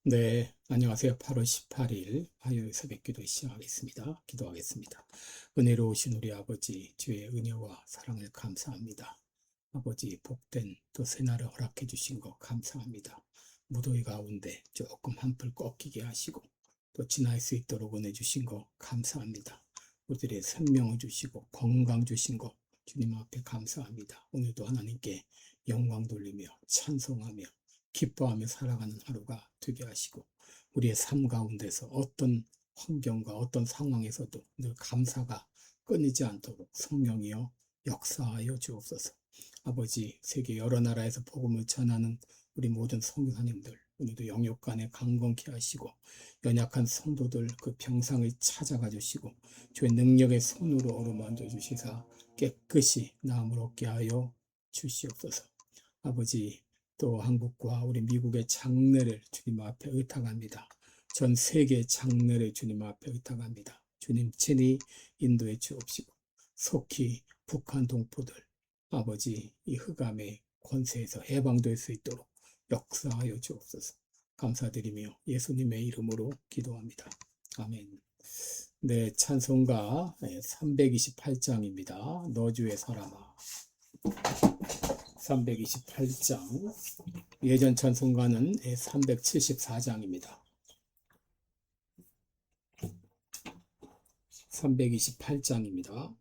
네, 안녕하세요. 8월 18일 화요일 새벽기도 시작하겠습니다. 기도하겠습니다. 은혜로우신 우리 아버지, 주의 은혜와 사랑을 감사합니다. 아버지, 복된 또 새날을 허락해 주신 것 감사합니다. 무더위 가운데 조금 한풀 꺾이게 하시고 또 지날 수 있도록 은혜 주신 것 감사합니다. 우리들의 생명을 주시고 건강 주신 것 주님 앞에 감사합니다. 오늘도 하나님께 영광 돌리며 찬송하며 기뻐하며 살아가는 하루가 되게 하시고 우리의 삶 가운데서 어떤 환경과 어떤 상황에서도 늘 감사가 끊이지 않도록 성령이여 역사하여 주옵소서. 아버지, 세계 여러 나라에서 복음을 전하는 우리 모든 성도님들 오늘도 영육간에 강건케 하시고 연약한 성도들 그 병상을 찾아가 주시고 주의 능력의 손으로 어루만져 주시사 깨끗이 나음을 얻게 하여 주시옵소서. 아버지, 또 한국과 우리 미국의 장래를 주님 앞에 의탁합니다. 전 세계 장래를 주님 앞에 의탁합니다. 주님 친히 인도해 주옵시고 속히 북한 동포들 아버지 이 흑암의 권세에서 해방될 수 있도록 역사하여 주옵소서. 감사드리며 예수님의 이름으로 기도합니다. 아멘. 네, 찬송가 328장입니다. 너 주의 사람아. 328장. 예전 찬송가는 374장입니다. 328장입니다.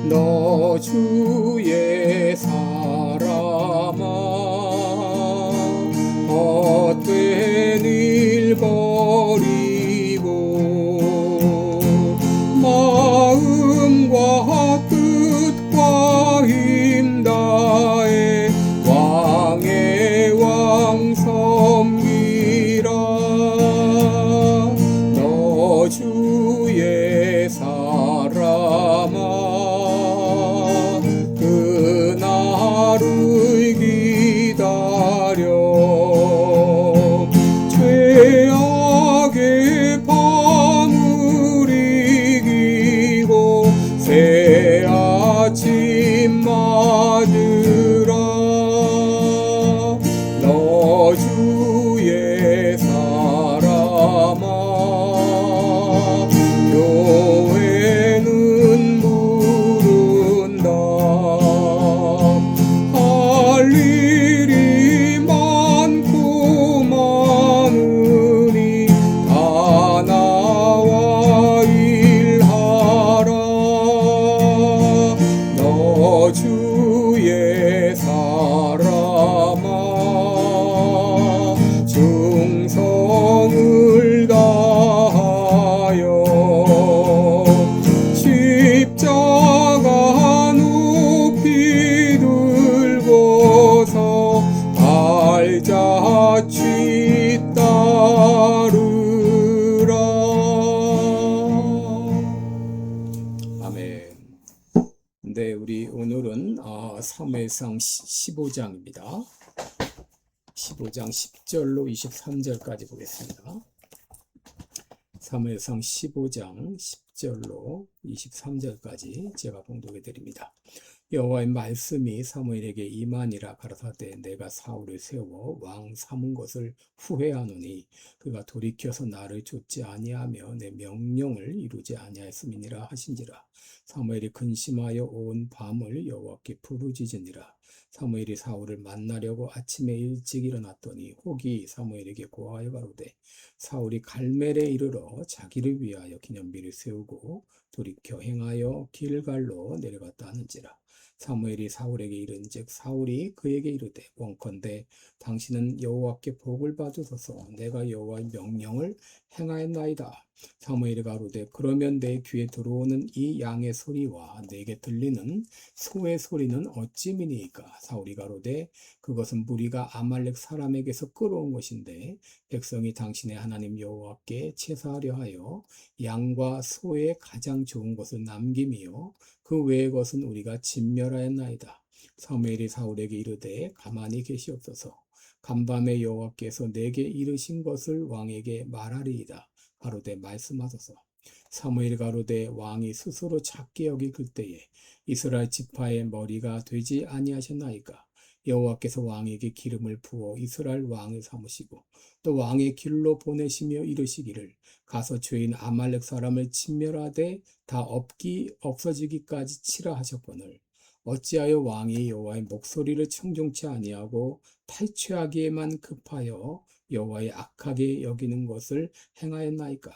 너 주의 사람아 헛된 일 버리고 마음과 뜻과 힘 다해 왕의 왕 섬기라. 너 주의 사람아 그날을 기다려 죄악의 밤을 이기고 새 아침 맞으라. 너 주의 사람아 교회는 부른다. 할 일이 많고 많으니 다 나와 일하라. 너 주의 사람아 충성을 다하여 십자가 높이 들고서 발자취 따르라. 아멘. 네, 우리 오늘은 사무엘상 15장입니다. 15장 10절로 23절까지 보겠습니다. 사무엘상 15장 10절로 23절까지 제가 봉독해 드립니다. 여호와의 말씀이 사무엘에게 임하니라. 가라사대 내가 사울을 세워 왕 삼은 것을 후회하노니 그가 돌이켜서 나를 좇지 아니하며 내 명령을 이루지 아니하였음이니라 하신지라. 사무엘이 근심하여 온 밤을 여호와께 부르짖으니라. 사무엘이 사울을 만나려고 아침에 일찍 일어났더니 혹이 사무엘에게 고하여 가로되 사울이 갈멜에 이르러 자기를 위하여 기념비를 세우고 돌이켜 행하여 길갈로 내려갔다 하는지라. 사무엘이 사울에게 이른즉 사울이 그에게 이르되 원컨대 당신은 여호와께 복을 받으소서. 내가 여호와의 명령을 행하였나이다. 사무엘이 가로되 그러면 내 귀에 들어오는 이 양의 소리와 내게 들리는 소의 소리는 어찌미니이까. 사울이 가로되 그것은 무리가 아말렉 사람에게서 끌어온 것인데 백성이 당신의 하나님 여호와께 제사하려 하여 양과 소의 가장 좋은 것을 남김이요 그 외의 것은 우리가 진멸하였나이다. 사무엘이 사울에게 이르되 가만히 계시옵소서. 간밤에 여호와께서 내게 이르신 것을 왕에게 말하리이다. 가로되 말씀하소서. 사무엘이 가로되 왕이 스스로 작게 여길 때에 이스라엘 지파의 머리가 되지 아니하셨나이까. 여호와께서 왕에게 기름을 부어 이스라엘 왕을 삼으시고 또 왕의 길로 보내시며 이르시기를 가서 죄인 아말렉 사람을 진멸하되 다 없어지기까지 치라 하셨거늘 어찌하여 왕이 여호와의 목소리를 청종치 아니하고 탈취하기에만 급하여 여호와의 악하게 여기는 것을 행하였나이까.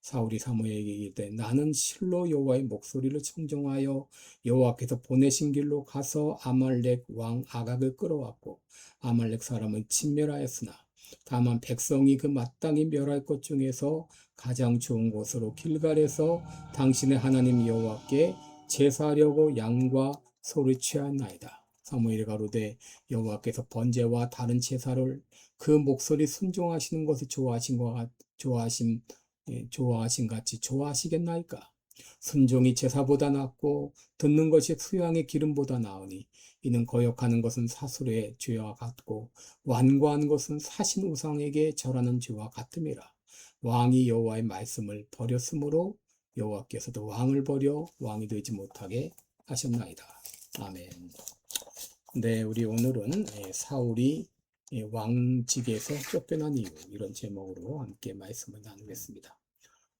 사울이 사무엘에게 이르되 나는 실로 여호와의 목소리를 청종하여 여호와께서 보내신 길로 가서 아말렉 왕 아각을 끌어왔고 아말렉 사람은 진멸하였으나 다만 백성이 그 마땅히 멸할 것 중에서 가장 좋은 곳으로 길갈에서 당신의 하나님 여호와께 제사하려고 양과 소를 취하였나이다. 사무엘이 가로되 여호와께서 번제와 다른 제사를 그 목소리 순종하시는 것을 좋아하신 같이 좋아하시겠나이까? 순종이 제사보다 낫고 듣는 것이 수양의 기름보다 나으니 이는 거역하는 것은 사술의 죄와 같고 완고한 것은 사신 우상에게 절하는 죄와 같음이라. 왕이 여호와의 말씀을 버렸으므로 여호와께서도 왕을 버려 왕이 되지 못하게 하셨나이다. 아멘. 네, 우리 오늘은 사울이 왕직에서 쫓겨난 이유 이런 제목으로 함께 말씀을 나누겠습니다.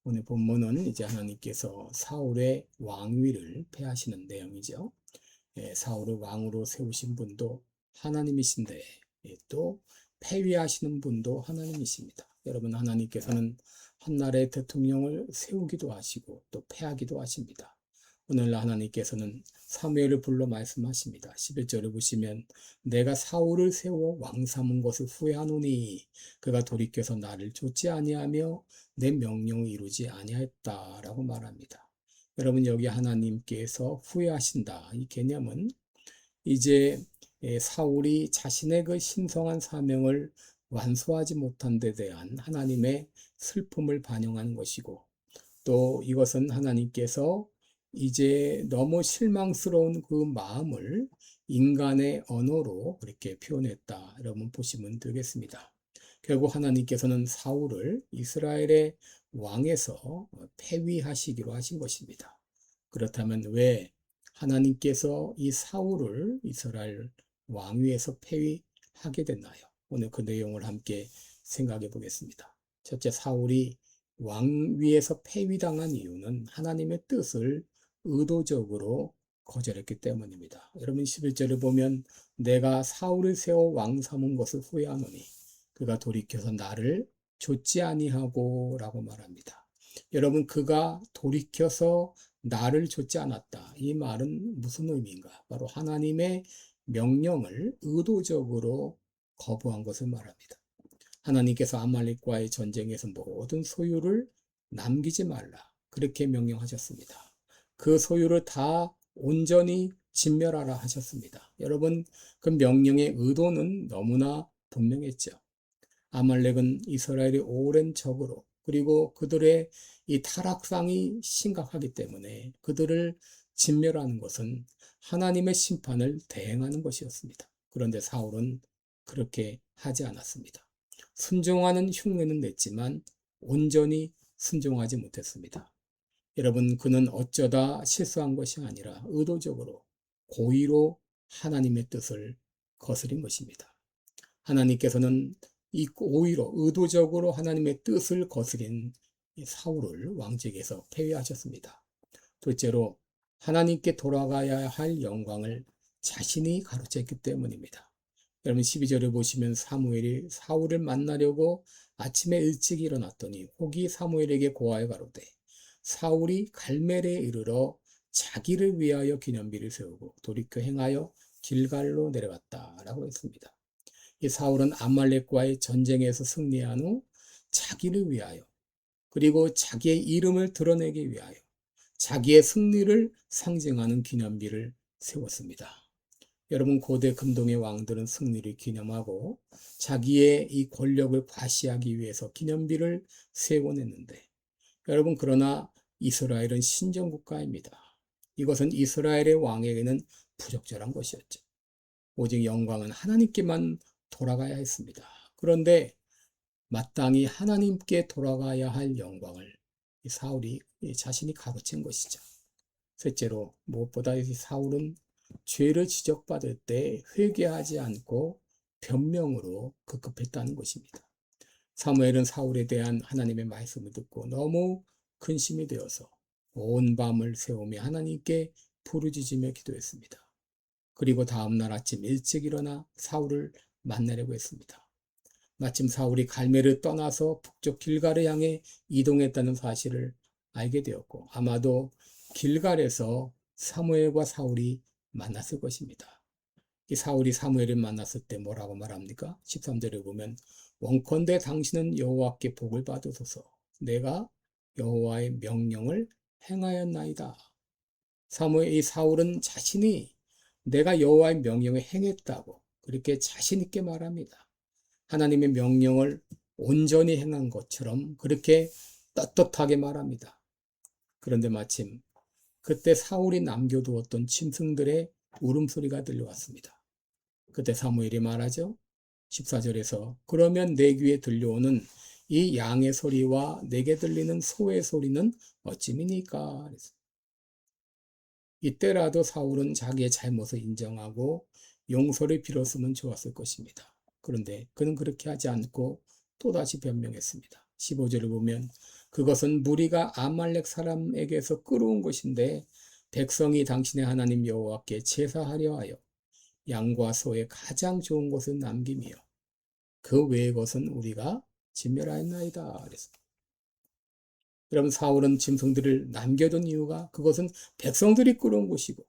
오늘 본문은 이제 하나님께서 사울의 왕위를 폐하시는 내용이죠. 사울을 왕으로 세우신 분도 하나님이신데 또 폐위하시는 분도 하나님이십니다. 여러분 하나님께서는 한나라의 대통령을 세우기도 하시고 또 폐하기도 하십니다. 오늘날 하나님께서는 사무엘을 불러 말씀하십니다. 11절을 보시면 내가 사울을 세워 왕 삼은 것을 후회하노니 그가 돌이켜서 나를 좇지 아니하며 내 명령을 이루지 아니하였다라고 말합니다. 여러분 여기 하나님께서 후회하신다 이 개념은 이제 사울이 자신의 그 신성한 사명을 완수하지 못한 데 대한 하나님의 슬픔을 반영하는 것이고 또 이것은 하나님께서 이제 너무 실망스러운 그 마음을 인간의 언어로 그렇게 표현했다. 여러분 보시면 되겠습니다. 결국 하나님께서는 사울을 이스라엘의 왕에서 폐위하시기로 하신 것입니다. 그렇다면 왜 하나님께서 이 사울을 이스라엘 왕위에서 폐위하게 됐나요? 오늘 그 내용을 함께 생각해 보겠습니다. 첫째, 사울이 왕위에서 폐위당한 이유는 하나님의 뜻을 의도적으로 거절했기 때문입니다. 여러분 11절을 보면 내가 사울을 세워 왕 삼은 것을 후회하노니 그가 돌이켜서 나를 좇지 아니하고 라고 말합니다. 여러분 그가 돌이켜서 나를 좇지 않았다. 이 말은 무슨 의미인가? 바로 하나님의 명령을 의도적으로 거부한 것을 말합니다. 하나님께서 아말렉과의 전쟁에서 모든 소유를 남기지 말라. 그렇게 명령하셨습니다. 그 소유를 다 온전히 진멸하라 하셨습니다. 여러분, 그 명령의 의도는 너무나 분명했죠. 아말렉은 이스라엘의 오랜 적으로 그리고 그들의 이 타락상이 심각하기 때문에 그들을 진멸하는 것은 하나님의 심판을 대행하는 것이었습니다. 그런데 사울은 그렇게 하지 않았습니다. 순종하는 흉내는 냈지만 온전히 순종하지 못했습니다. 여러분, 그는 어쩌다 실수한 것이 아니라 의도적으로 고의로 하나님의 뜻을 거스린 것입니다. 하나님께서는 이 고의로 의도적으로 하나님의 뜻을 거스린 사울을 왕직에서 폐위하셨습니다. 둘째로 하나님께 돌아가야 할 영광을 자신이 가로챘기 때문입니다. 여러분 12절을 보시면 사무엘이 사울을 만나려고 아침에 일찍 일어났더니 혹이 사무엘에게 고하여 가로되 사울이 갈멜에 이르러 자기를 위하여 기념비를 세우고 돌이켜 행하여 길갈로 내려갔다라고 했습니다. 이 사울은 아말렉과의 전쟁에서 승리한 후 자기를 위하여 그리고 자기의 이름을 드러내기 위하여 자기의 승리를 상징하는 기념비를 세웠습니다. 여러분 고대 근동의 왕들은 승리를 기념하고 자기의 이 권력을 과시하기 위해서 기념비를 세곤 했는데 여러분 그러나 이스라엘은 신정국가입니다. 이것은 이스라엘의 왕에게는 부적절한 것이었죠. 오직 영광은 하나님께만 돌아가야 했습니다. 그런데 마땅히 하나님께 돌아가야 할 영광을 사울이 자신이 가로챈 것이죠. 셋째로 무엇보다 이 사울은 죄를 지적받을 때 회개하지 않고 변명으로 급급했다는 것입니다. 사무엘은 사울에 대한 하나님의 말씀을 듣고 너무 근심이 되어서 온 밤을 새우며 하나님께 부르짖으며 기도했습니다. 그리고 다음날 아침 일찍 일어나 사울을 만나려고 했습니다. 마침 사울이 갈멜을 떠나서 북쪽 길갈을 향해 이동했다는 사실을 알게 되었고 아마도 길갈에서 사무엘과 사울이 만났을 것입니다. 이 사울이 사무엘을 만났을 때 뭐라고 말합니까? 13절에 보면 원컨대 당신은 여호와께 복을 받으소서 내가 여호와의 명령을 행하였나이다. 이 사울은 자신이 내가 여호와의 명령을 행했다고 그렇게 자신 있게 말합니다. 하나님의 명령을 온전히 행한 것처럼 그렇게 떳떳하게 말합니다. 그런데 마침 그때 사울이 남겨두었던 짐승들의 울음소리가 들려왔습니다. 그때 사무엘이 말하죠. 14절에서 그러면 내 귀에 들려오는 이 양의 소리와 내게 들리는 소의 소리는 어찌미니까? 이때라도 사울은 자기의 잘못을 인정하고 용서를 빌었으면 좋았을 것입니다. 그런데 그는 그렇게 하지 않고 또다시 변명했습니다. 15절을 보면 그것은 무리가 아말렉 사람에게서 끌어온 것인데 백성이 당신의 하나님 여호와께 제사하려 하여 양과 소의 가장 좋은 것을 남김이요 그 외의 것은 우리가 진멸하였나이다. 그래서 여러분 사울은 짐승들을 남겨둔 이유가 그것은 백성들이 끌어온 것이고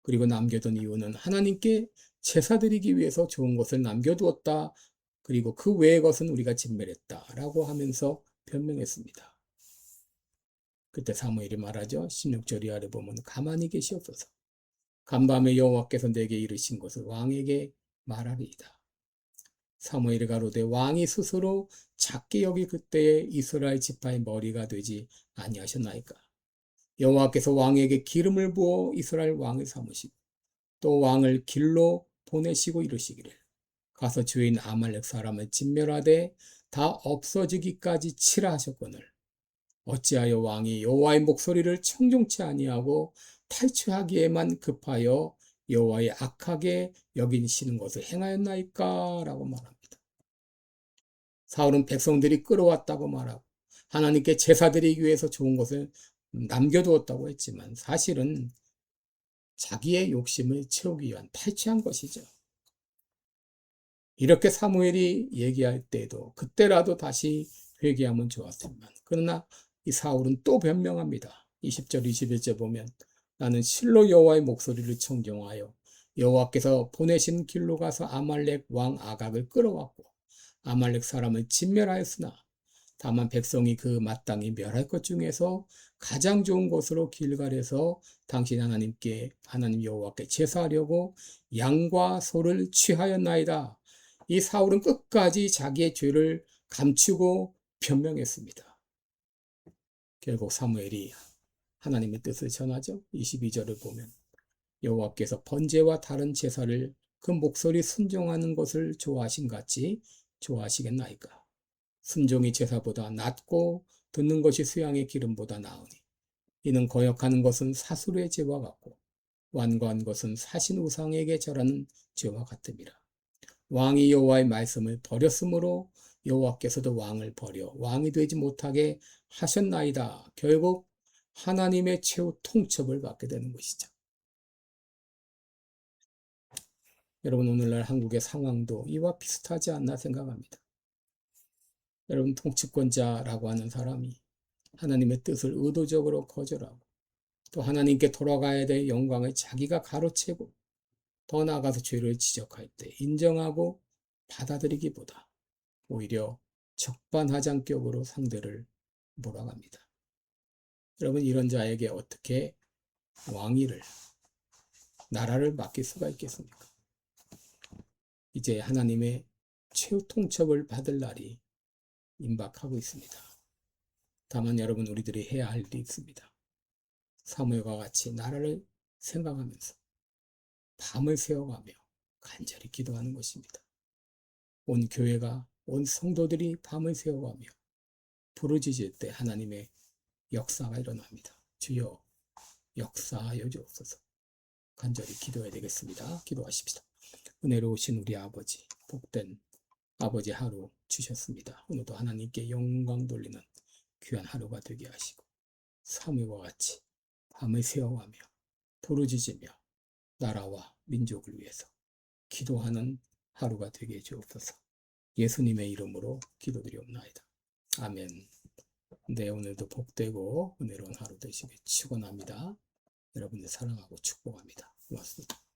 그리고 남겨둔 이유는 하나님께 제사 드리기 위해서 좋은 것을 남겨두었다. 그리고 그 외의 것은 우리가 진멸했다라고 하면서 변명했습니다. 그때 사무엘이 말하죠. 16절 이하를 보면 가만히 계시옵소서. 간밤에 여호와께서 내게 이르신 것을 왕에게 말하리이다. 사무엘이 가로되 왕이 스스로 작게 여기 그때에 이스라엘 지파의 머리가 되지 아니하셨나이까. 여호와께서 왕에게 기름을 부어 이스라엘 왕을 삼으시고 또 왕을 길로 보내시고 이르시기를 가서 주인 아말렉 사람을 진멸하되 다 없어지기까지 치라 하셨거늘 어찌하여 왕이 여호와의 목소리를 청종치 아니하고 탈취하기에만 급하여 여호와의 악하게 여기시는 것을 행하였나이까? 라고 말합니다. 사울은 백성들이 끌어왔다고 말하고 하나님께 제사 드리기 위해서 좋은 것을 남겨두었다고 했지만 사실은 자기의 욕심을 채우기 위한 탈취한 것이죠. 이렇게 사무엘이 얘기할 때도 그때라도 다시 회개하면 좋았지만 그러나 이 사울은 또 변명합니다. 20절 21절 보면 나는 실로 여호와의 목소리를 청정하여 여호와께서 보내신 길로 가서 아말렉 왕 아각을 끌어왔고 아말렉 사람을 진멸하였으나 다만 백성이 그 마땅히 멸할 것 중에서 가장 좋은 것으로 길갈에서 당신 하나님 여호와께 제사하려고 양과 소를 취하였나이다. 이 사울은 끝까지 자기의 죄를 감추고 변명했습니다. 결국 사무엘이 하나님의 뜻을 전하죠. 22절을 보면 여호와께서 번제와 다른 제사를 그 목소리 순종하는 것을 좋아하신 같이 좋아하시겠나이까. 순종이 제사보다 낫고 듣는 것이 수양의 기름보다 나으니 이는 거역하는 것은 사술의 죄와 같고 완고한 것은 사신 우상에게 절하는 죄와 같음이라. 왕이 여호와의 말씀을 버렸으므로 여호와께서도 왕을 버려 왕이 되지 못하게 하셨나이다. 결국 하나님의 최후 통첩을 받게 되는 것이죠. 여러분 오늘날 한국의 상황도 이와 비슷하지 않나 생각합니다. 여러분 통치권자라고 하는 사람이 하나님의 뜻을 의도적으로 거절하고 또 하나님께 돌아가야 될 영광을 자기가 가로채고 더 나아가서 죄를 지적할 때 인정하고 받아들이기보다 오히려 적반하장격으로 상대를 몰아갑니다. 여러분 이런 자에게 어떻게 왕위를 나라를 맡길 수가 있겠습니까? 이제 하나님의 최후 통첩을 받을 날이 임박하고 있습니다. 다만 여러분 우리들이 해야 할 일이 있습니다. 사무엘과 같이 나라를 생각하면서 밤을 새워가며 간절히 기도하는 것입니다. 온 교회가 온 성도들이 밤을 새워가며 부르짖을 때 하나님의 역사가 일어납니다. 주여 역사하여 주옵소서. 간절히 기도해야 되겠습니다. 기도하십시다. 은혜로우신 우리 아버지, 복된 아버지 하루 주셨습니다. 오늘도 하나님께 영광 돌리는 귀한 하루가 되게 하시고 사무와 같이 밤을 새어가며 부르짖으며 나라와 민족을 위해서 기도하는 하루가 되게 해 주옵소서. 예수님의 이름으로 기도드리옵나이다. 아멘. 네, 오늘도 복되고 은혜로운 하루 되시길 축원합니다. 여러분들 사랑하고 축복합니다. 고맙습니다.